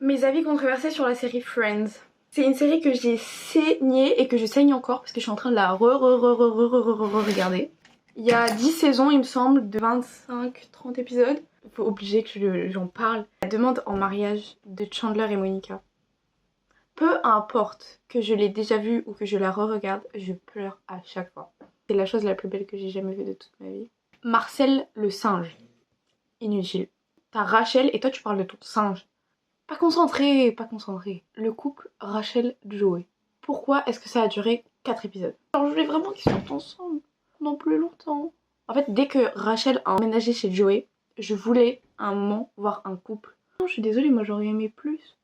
Mes avis controversés sur la série Friends. C'est une série que j'ai saignée et que je saigne encore parce que je suis en train de la regarder. Il y a 10 saisons il me semble, de 25-30 épisodes. Il faut obliger que j'en parle. La demande en mariage de Chandler et Monica. Peu importe que je l'ai déjà vue ou que je la re-regarde, je pleure à chaque fois. C'est la chose la plus belle que j'ai jamais vue de toute ma vie. Marcel le singe. Inutile. T'as Rachel et toi tu parles de ton singe. Pas concentré, pas concentré. Le couple Rachel-Joey. Pourquoi est-ce que ça a duré 4 épisodes? Alors je voulais vraiment qu'ils soient ensemble non plus longtemps. En fait, dès que Rachel a emménagé chez Joey, je voulais à un moment voir un couple. Non, je suis désolée, moi j'aurais aimé plus.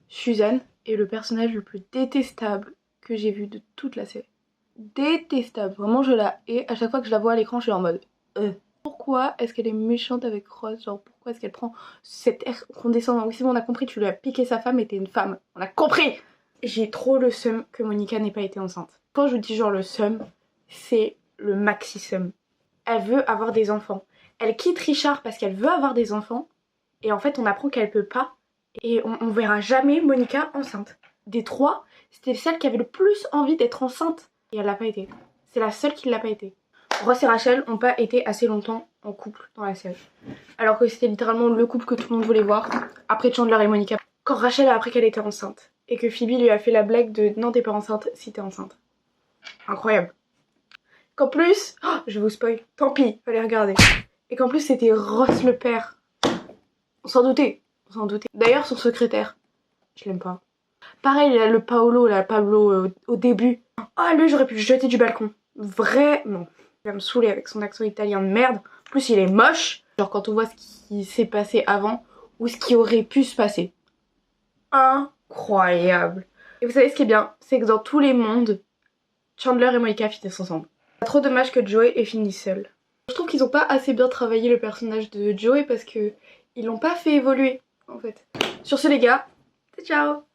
Suzanne est le personnage le plus détestable que j'ai vu de toute la série. Détestable, vraiment je la hais. À chaque fois que je la vois à l'écran, je suis en mode Pourquoi est-ce qu'elle est méchante avec Ross? Genre pourquoi est-ce qu'elle prend cet air condescendant? Oui c'est bon, on a compris, tu lui as piqué sa femme et t'es une femme. On a compris. J'ai trop le seum que Monica n'ait pas été enceinte. Quand je dis genre le seum, c'est le maxi seum. Elle veut avoir des enfants. Elle quitte Richard parce qu'elle veut avoir des enfants. Et en fait on apprend qu'elle peut pas. Et on verra jamais Monica enceinte. Des trois, c'était celle qui avait le plus envie d'être enceinte. Et elle l'a pas été. C'est la seule qui l'a pas été. Ross et Rachel n'ont pas été assez longtemps en couple dans la série. Alors que c'était littéralement le couple que tout le monde voulait voir. Après Chandler et Monica. Quand Rachel a appris qu'elle était enceinte. Et que Phoebe lui a fait la blague de non t'es pas enceinte si t'es enceinte. Incroyable. Qu'en plus, je vous spoil, tant pis, fallait regarder. Et qu'en plus c'était Ross le père. On s'en doutait. On s'en doutait. D'ailleurs son secrétaire, je l'aime pas. Pareil, il a le Paolo, là, Pablo au début. Ah lui j'aurais pu le jeter du balcon. Vraiment. Il va me saouler avec son accent italien de merde. En plus il est moche. Genre quand on voit ce qui s'est passé avant ou ce qui aurait pu se passer. Incroyable. Et vous savez ce qui est bien, c'est que dans tous les mondes, Chandler et Monica finissent ensemble. C'est trop dommage que Joey ait fini seul. Je trouve qu'ils ont pas assez bien travaillé le personnage de Joey parce que ils l'ont pas fait évoluer en fait. Sur ce les gars, ciao ciao.